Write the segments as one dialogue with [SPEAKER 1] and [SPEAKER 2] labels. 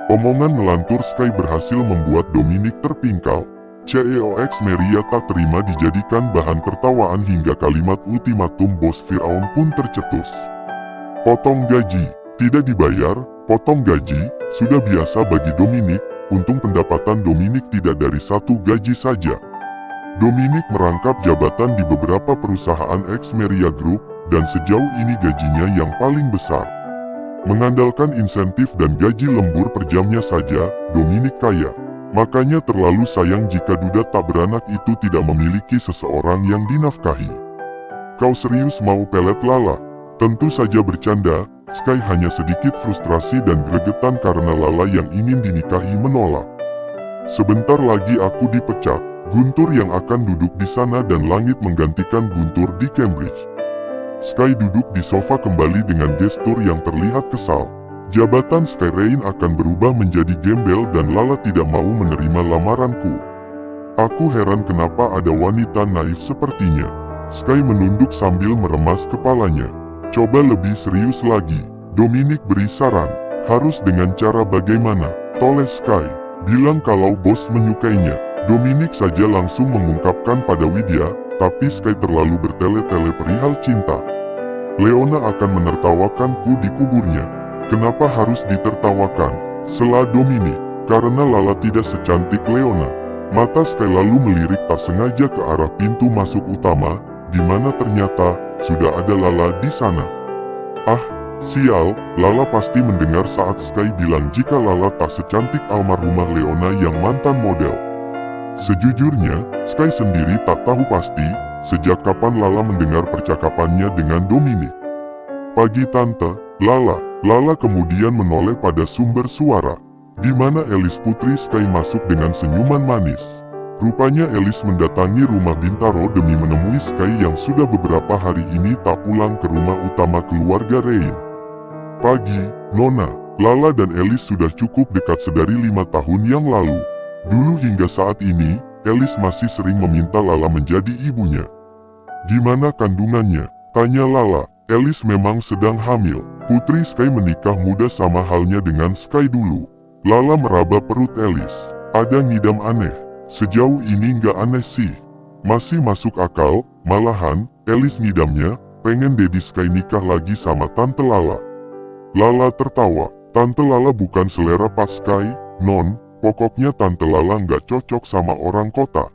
[SPEAKER 1] Omongan ngelantur Sky berhasil membuat Dominic terpingkal. CEOX Meria tak terima dijadikan bahan tertawaan hingga kalimat ultimatum bos Firaun pun tercetus. Potong gaji, tidak dibayar, potong gaji, sudah biasa bagi Dominic. Untung pendapatan Dominic tidak dari satu gaji saja. Dominic merangkap jabatan di beberapa perusahaan ex-Meria Group, dan sejauh ini gajinya yang paling besar. Mengandalkan insentif dan gaji lembur per jamnya saja, Dominic kaya. Makanya terlalu sayang jika duda tak beranak itu tidak memiliki seseorang yang dinafkahi. Kau serius mau pelet Lala? Tentu saja bercanda. Sky hanya sedikit frustrasi dan gregetan karena Lala yang ingin dinikahi menolak. Sebentar lagi aku dipecat. Guntur yang akan duduk di sana dan Langit menggantikan Guntur di Cambridge. Sky duduk di sofa kembali dengan gestur yang terlihat kesal. Jabatan Sky Rain akan berubah menjadi gembel dan Lala tidak mau menerima lamaranku. Aku heran kenapa ada wanita naif sepertinya. Sky menunduk sambil meremas kepalanya. Coba lebih serius lagi, Dominic beri saran. Harus dengan cara bagaimana? Toleh Sky bilang kalau bos menyukainya. Dominic saja langsung mengungkapkan pada Widya, tapi Sky terlalu bertele-tele perihal cinta. Leona akan menertawakanku di kuburnya. Kenapa harus ditertawakan? Sela Dominic, karena Lala tidak secantik Leona. Mata Sky lalu melirik tak sengaja ke arah pintu masuk utama, di mana ternyata sudah ada Lala di sana. Ah, sial, Lala pasti mendengar saat Sky bilang jika Lala tak secantik almarhumah Leona yang mantan model. Sejujurnya, Sky sendiri tak tahu pasti, sejak kapan Lala mendengar percakapannya dengan Dominic. Pagi Tante, Lala kemudian menoleh pada sumber suara, di mana Elis putri Sky masuk dengan senyuman manis. Rupanya Elis mendatangi rumah Bintaro demi menemui Sky yang sudah beberapa hari ini tak pulang ke rumah utama keluarga Rain. Pagi, Nona, Lala dan Elis sudah cukup dekat sedari 5 tahun yang lalu. Dulu hingga saat ini, Elis masih sering meminta Lala menjadi ibunya. Gimana kandungannya? Tanya Lala. Elis memang sedang hamil. Putri Sky menikah muda sama halnya dengan Sky dulu. Lala meraba perut Elis. Ada ngidam aneh. Sejauh ini nggak aneh sih. Masih masuk akal, malahan, Elis ngidamnya, pengen Daddy Sky nikah lagi sama Tante Lala. Lala tertawa. Tante Lala bukan selera Pak Sky, Non. Pokoknya Tante Lala nggak cocok sama orang kota.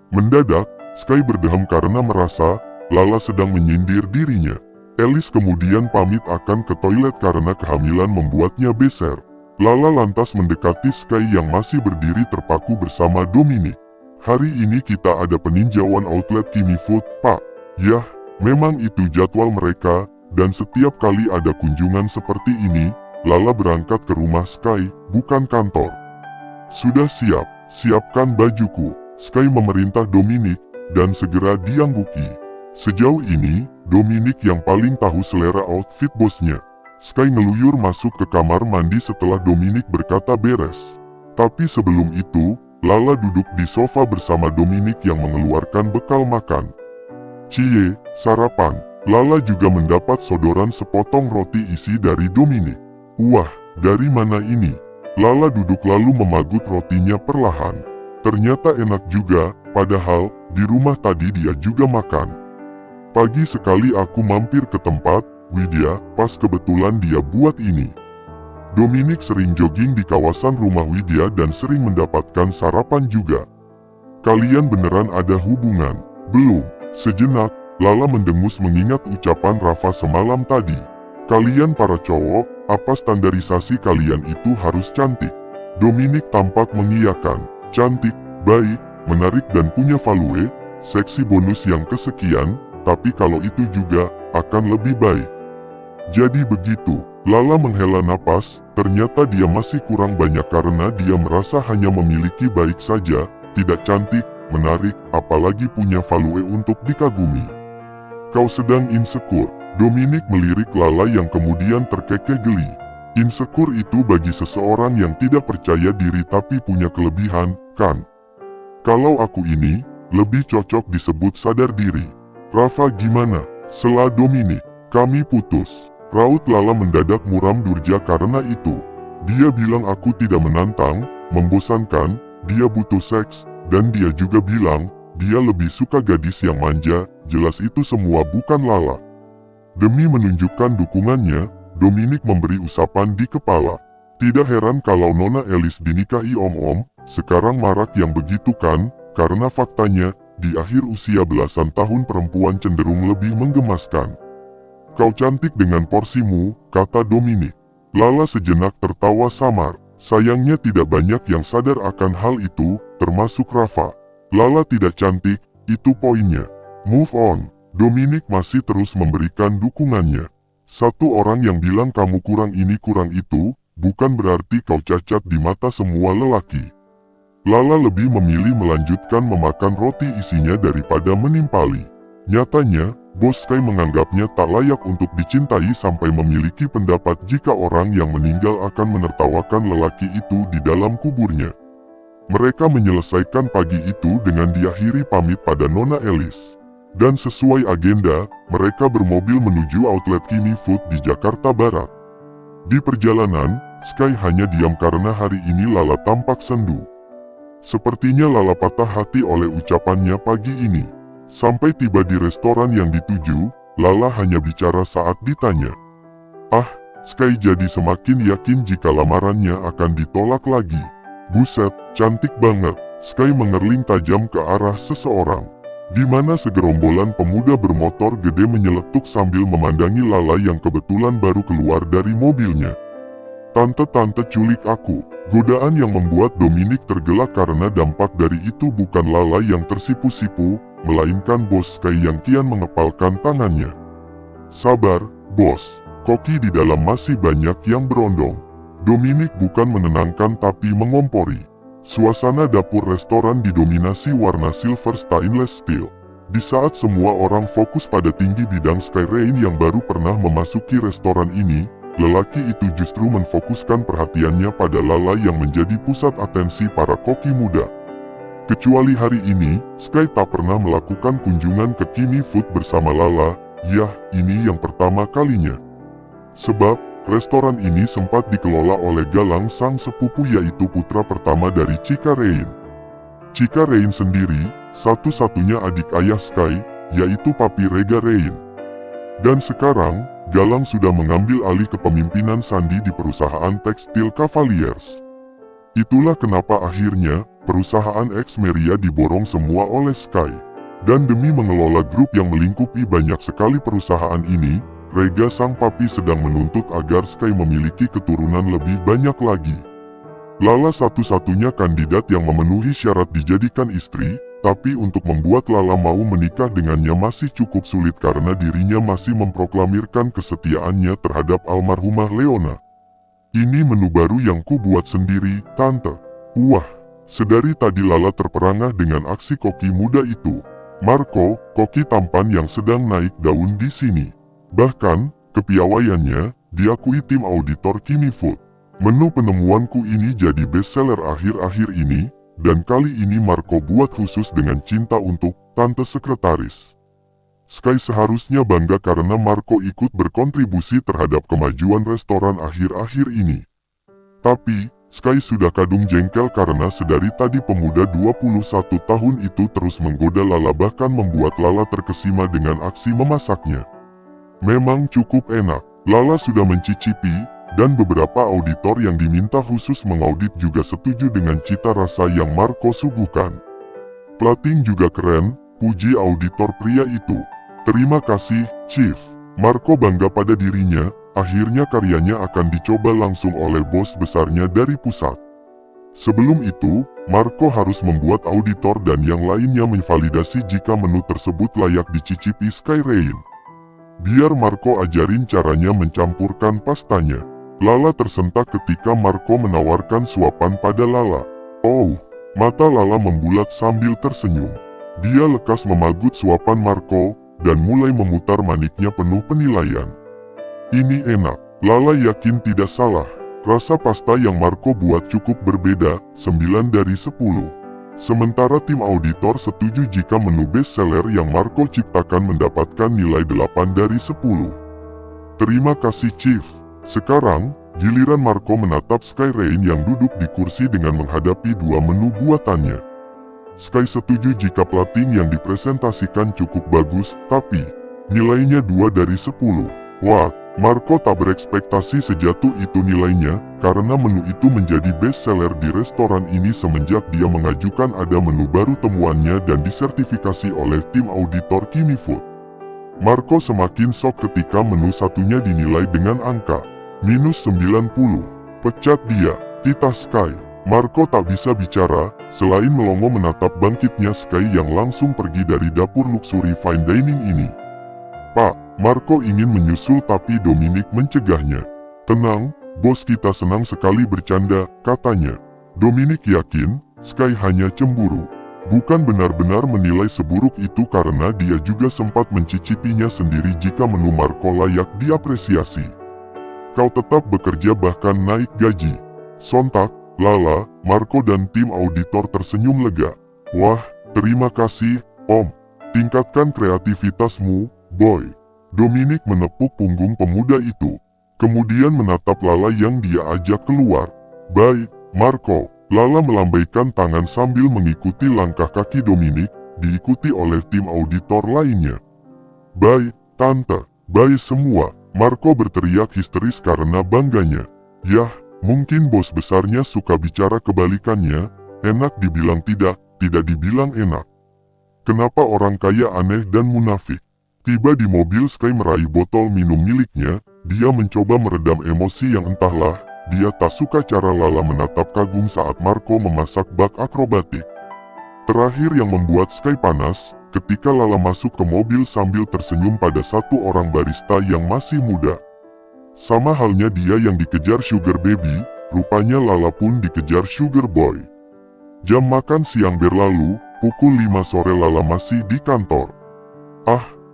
[SPEAKER 1] Mendadak, Sky berdehem karena merasa Lala sedang menyindir dirinya. Elis kemudian pamit akan ke toilet karena kehamilan membuatnya beser. Lala lantas mendekati Sky yang masih berdiri terpaku bersama Dominic. Hari ini kita ada peninjauan outlet Kimi Food, Pak. Yah, memang itu jadwal mereka, dan setiap kali ada kunjungan seperti ini, Lala berangkat ke rumah Sky, bukan kantor. Sudah siap, siapkan bajuku. Sky memerintah Dominic, dan segera diangguki. Sejauh ini, Dominic yang paling tahu selera outfit bosnya. Sky ngeluyur masuk ke kamar mandi setelah Dominic berkata beres. Tapi sebelum itu, Lala duduk di sofa bersama Dominic yang mengeluarkan bekal makan. Cie, sarapan. Lala juga mendapat sodoran sepotong roti isi dari Dominic. Wah, dari mana ini? Lala duduk lalu memagut rotinya perlahan. Ternyata enak juga, padahal, di rumah tadi dia juga makan. Pagi sekali aku mampir ke tempat, Widya, pas kebetulan dia buat ini. Dominic sering jogging di kawasan rumah Widya dan sering mendapatkan sarapan juga. Kalian beneran ada hubungan? Belum. Sejenak, Lala mendengus mengingat ucapan Rafa semalam tadi. Kalian para cowok, apa standarisasi kalian itu harus cantik? Dominic tampak mengiyakan. Cantik, baik, menarik dan punya value, seksi bonus yang kesekian, tapi kalau itu juga, akan lebih baik. Jadi begitu, Lala menghela napas, ternyata dia masih kurang banyak karena dia merasa hanya memiliki baik saja, tidak cantik, menarik, apalagi punya value untuk dikagumi. Kau sedang insecure. Dominic melirik Lala yang kemudian terkekeh geli. Insecure itu bagi seseorang yang tidak percaya diri tapi punya kelebihan, kan? Kalau aku ini, lebih cocok disebut sadar diri. Rafa gimana? Sela Dominic. Kami putus. Raut Lala mendadak muram durja karena itu. Dia bilang aku tidak menantang, membosankan, dia butuh seks, dan dia juga bilang, dia lebih suka gadis yang manja, jelas itu semua bukan Lala. Demi menunjukkan dukungannya, Dominic memberi usapan di kepala. Tidak heran kalau Nona Alice dinikahi om-om, sekarang marak yang begitu kan, karena faktanya, di akhir usia belasan tahun perempuan cenderung lebih menggemaskan. Kau cantik dengan porsimu, kata Dominic. Lala sejenak tertawa samar. Sayangnya tidak banyak yang sadar akan hal itu, termasuk Rafa. Lala tidak cantik, itu poinnya. Move on. Dominic masih terus memberikan dukungannya. Satu orang yang bilang kamu kurang ini kurang itu, bukan berarti kau cacat di mata semua lelaki. Lala lebih memilih melanjutkan memakan roti isinya daripada menimpali. Nyatanya, Bos Sky menganggapnya tak layak untuk dicintai sampai memiliki pendapat jika orang yang meninggal akan menertawakan lelaki itu di dalam kuburnya. Mereka menyelesaikan pagi itu dengan diakhiri pamit pada Nona Alice. Dan sesuai agenda, mereka bermobil menuju outlet Kimi Food di Jakarta Barat. Di perjalanan, Sky hanya diam karena hari ini Lala tampak sendu. Sepertinya Lala patah hati oleh ucapannya pagi ini. Sampai tiba di restoran yang dituju, Lala hanya bicara saat ditanya. Sky jadi semakin yakin jika lamarannya akan ditolak lagi. Buset, cantik banget. Sky mengerling tajam ke arah seseorang. Di mana segerombolan pemuda bermotor gede menyeletuk sambil memandangi Lala yang kebetulan baru keluar dari mobilnya. Tante-tante culik aku. Godaan yang membuat Dominic tergelak karena dampak dari itu bukan Lala yang tersipu-sipu, melainkan Bos Sky yang kian mengepalkan tangannya. Sabar, Bos. Koki di dalam masih banyak yang berondong. Dominic bukan menenangkan tapi mengompori. Suasana dapur restoran didominasi warna silver stainless steel. Di saat semua orang fokus pada tinggi bidang Sky Rain yang baru pernah memasuki restoran ini, lelaki itu justru menfokuskan perhatiannya pada Lala yang menjadi pusat atensi para koki muda. Kecuali hari ini, Sky tak pernah melakukan kunjungan ke Kimi Food bersama Lala, yah, ini yang pertama kalinya. Sebab, restoran ini sempat dikelola oleh Galang sang sepupu yaitu putra pertama dari Chika Rain. Chika Rain sendiri, satu-satunya adik ayah Sky, yaitu Papi Rega Rain. Dan sekarang, Galang sudah mengambil alih kepemimpinan Sandi di perusahaan tekstil Cavaliers. Itulah kenapa akhirnya, perusahaan Xmeria diborong semua oleh Sky. Dan demi mengelola grup yang melingkupi banyak sekali perusahaan ini, Rega sang papi sedang menuntut agar Sky memiliki keturunan lebih banyak lagi. Lala satu-satunya kandidat yang memenuhi syarat dijadikan istri, tapi untuk membuat Lala mau menikah dengannya masih cukup sulit karena dirinya masih memproklamirkan kesetiaannya terhadap almarhumah Leona. Ini menu baru yang ku buat sendiri, Tante. Wah, sedari tadi Lala terperangah dengan aksi koki muda itu. Marco, koki tampan yang sedang naik daun di sini. Bahkan, kepiawaiannya, diakui tim auditor Kimi Food. Menu penemuanku ini jadi bestseller akhir-akhir ini, dan kali ini Marco buat khusus dengan cinta untuk Tante Sekretaris. Sky seharusnya bangga karena Marco ikut berkontribusi terhadap kemajuan restoran akhir-akhir ini. Tapi, Sky sudah kadung jengkel karena sedari tadi pemuda 21 tahun itu terus menggoda Lala bahkan membuat Lala terkesima dengan aksi memasaknya. Memang cukup enak, Lala sudah mencicipi, dan beberapa auditor yang diminta khusus mengaudit juga setuju dengan cita rasa yang Marco suguhkan. Plating juga keren, puji auditor pria itu. Terima kasih, Chief. Marco bangga pada dirinya, akhirnya karyanya akan dicoba langsung oleh bos besarnya dari pusat. Sebelum itu, Marco harus membuat auditor dan yang lainnya menvalidasi jika menu tersebut layak dicicipi Sky Rain. Biar Marco ajarin caranya mencampurkan pastanya. Lala tersentak ketika Marco menawarkan suapan pada Lala. Oh, mata Lala membulat sambil tersenyum. Dia lekas memagut suapan Marco, dan mulai memutar maniknya penuh penilaian. Ini enak, Lala yakin tidak salah. Rasa pasta yang Marco buat cukup berbeda, 9 dari 10. Sementara tim auditor setuju jika menu bestseller yang Marco ciptakan mendapatkan nilai 8 dari 10. Terima kasih Chief. Sekarang, Giliran Marco menatap Sky Rain yang duduk di kursi dengan menghadapi dua menu buatannya. Sky setuju jika plating yang dipresentasikan cukup bagus, tapi nilainya 2 dari 10. Wah, Marco tak berekspektasi sejatuh itu nilainya, karena menu itu menjadi best seller di restoran ini semenjak dia mengajukan ada menu baru temuannya dan disertifikasi oleh tim auditor Kimi Food. Marco semakin shock ketika menu satunya dinilai dengan angka -90. Pecat dia, titah Sky. Marco tak bisa bicara, selain melongo menatap bangkitnya Sky yang langsung pergi dari dapur luxury fine dining ini. Pak, Marco ingin menyusul tapi Dominic mencegahnya. Tenang, bos kita senang sekali bercanda, katanya. Dominic yakin, Sky hanya cemburu. Bukan benar-benar menilai seburuk itu karena dia juga sempat mencicipinya sendiri jika menu Marco layak diapresiasi. Kau tetap bekerja bahkan naik gaji. Sontak, Lala, Marco dan tim auditor tersenyum lega. Wah, terima kasih, Om. Tingkatkan kreativitasmu, boy. Dominic menepuk punggung pemuda itu. Kemudian menatap Lala yang dia ajak keluar. Baik, Marco. Lala melambaikan tangan sambil mengikuti langkah kaki Dominic, diikuti oleh tim auditor lainnya. Baik, Tante. Baik semua. Marco berteriak histeris karena bangganya. Yah, mungkin bos besarnya suka bicara kebalikannya, enak dibilang tidak, tidak dibilang enak. Kenapa orang kaya aneh dan munafik? Tiba di mobil Sky meraih botol minum miliknya, dia mencoba meredam emosi yang entahlah, dia tak suka cara Lala menatap kagum saat Marco memasak bak akrobatik. Terakhir yang membuat Sky panas, ketika Lala masuk ke mobil sambil tersenyum pada satu orang barista yang masih muda. Sama halnya dia yang dikejar Sugar Baby, rupanya Lala pun dikejar Sugar Boy. Jam makan siang berlalu, pukul 5 sore Lala masih di kantor.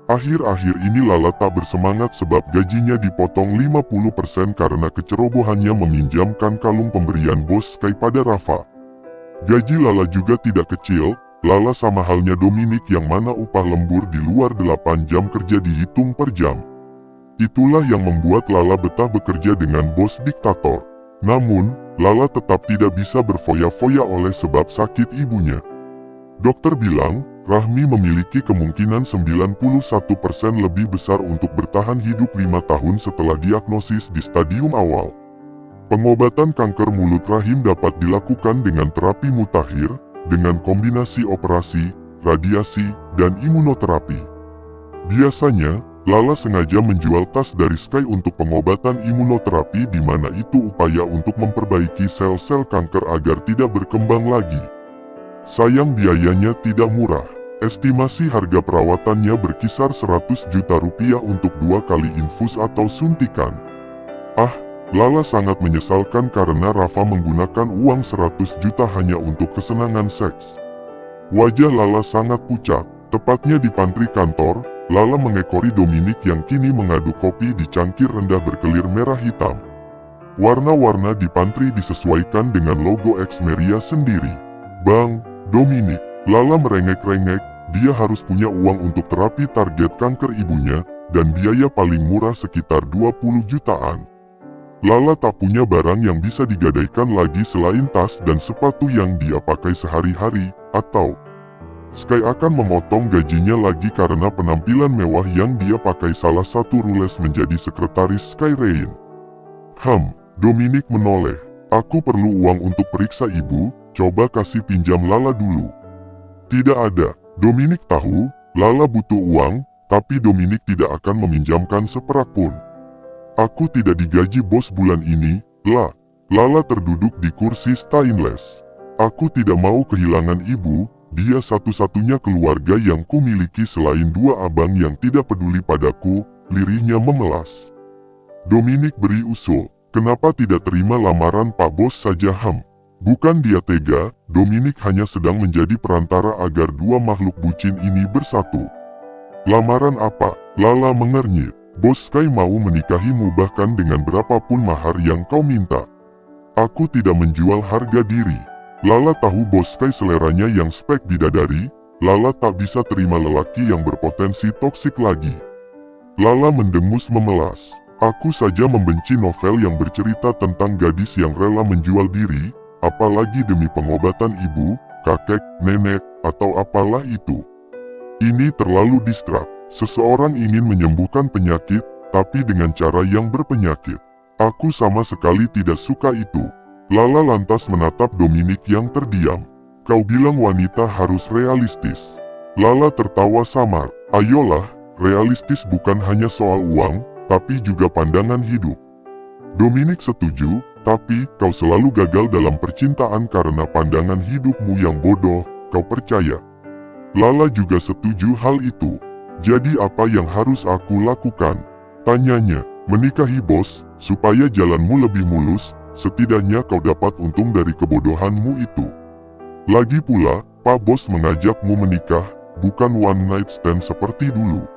[SPEAKER 1] Akhir-akhir ini Lala tak bersemangat sebab gajinya dipotong 50% karena kecerobohannya meminjamkan kalung pemberian bos Sky pada Rafa. Gaji Lala juga tidak kecil, Lala sama halnya Dominic yang mana upah lembur di luar 8 jam kerja dihitung per jam. Itulah yang membuat Lala betah bekerja dengan bos diktator. Namun, Lala tetap tidak bisa berfoya-foya oleh sebab sakit ibunya. Dokter bilang, Rahmi memiliki kemungkinan 91% lebih besar untuk bertahan hidup 5 tahun setelah diagnosis di stadium awal. Pengobatan kanker mulut rahim dapat dilakukan dengan terapi mutakhir, dengan kombinasi operasi, radiasi, dan imunoterapi. Biasanya, Lala sengaja menjual tas dari Sky untuk pengobatan imunoterapi di mana itu upaya untuk memperbaiki sel-sel kanker agar tidak berkembang lagi. Sayang biayanya tidak murah. Estimasi harga perawatannya berkisar 100 juta rupiah untuk 2 kali infus atau suntikan. Lala sangat menyesalkan karena Rafa menggunakan uang 100 juta hanya untuk kesenangan seks. Wajah Lala sangat pucat. Tepatnya di pantry kantor, Lala mengekori Dominic yang kini mengaduk kopi di cangkir rendah berkelir merah hitam. Warna-warna di pantry disesuaikan dengan logo Xmeria sendiri. Bang, Dominic, Lala merengek-rengek, dia harus punya uang untuk terapi target kanker ibunya, dan biaya paling murah sekitar 20 jutaan. Lala tak punya barang yang bisa digadaikan lagi selain tas dan sepatu yang dia pakai sehari-hari, atau Sky akan memotong gajinya lagi karena penampilan mewah yang dia pakai. Salah satu rules menjadi sekretaris Sky Rain. Dominic menoleh. Aku perlu uang untuk periksa ibu, coba kasih pinjam Lala dulu. Tidak ada. Dominic tahu, Lala butuh uang, tapi Dominic tidak akan meminjamkan seperak pun. Aku tidak digaji bos bulan ini, lah. Lala terduduk di kursi stainless. Aku tidak mau kehilangan ibu, dia satu-satunya keluarga yang kumiliki selain 2 abang yang tidak peduli padaku, lirihnya memelas. Dominic beri usul, kenapa tidak terima lamaran Pak Bos saja? Bukan dia tega, Dominic hanya sedang menjadi perantara agar 2 makhluk bucin ini bersatu. Lamaran apa? Lala mengernyit. Bos Sky mau menikahimu bahkan dengan berapapun mahar yang kau minta. Aku tidak menjual harga diri. Lala tahu bos Sky seleranya yang spek bidadari, Lala tak bisa terima lelaki yang berpotensi toksik lagi. Lala mendengus memelas. Aku saja membenci novel yang bercerita tentang gadis yang rela menjual diri, apalagi demi pengobatan ibu, kakek, nenek, atau apalah itu. Ini terlalu distrak. Seseorang ingin menyembuhkan penyakit, tapi dengan cara yang berpenyakit. Aku sama sekali tidak suka itu. Lala lantas menatap Dominic yang terdiam. Kau bilang wanita harus realistis. Lala tertawa samar. Ayolah, realistis bukan hanya soal uang, tapi juga pandangan hidup. Dominic setuju, tapi kau selalu gagal dalam percintaan karena pandangan hidupmu yang bodoh, kau percaya? Lala juga setuju hal itu. Jadi apa yang harus aku lakukan? Tanyanya. Menikahi bos, supaya jalanmu lebih mulus, setidaknya kau dapat untung dari kebodohanmu itu. Lagi pula, Pak Bos mengajakmu menikah, bukan one night stand seperti dulu.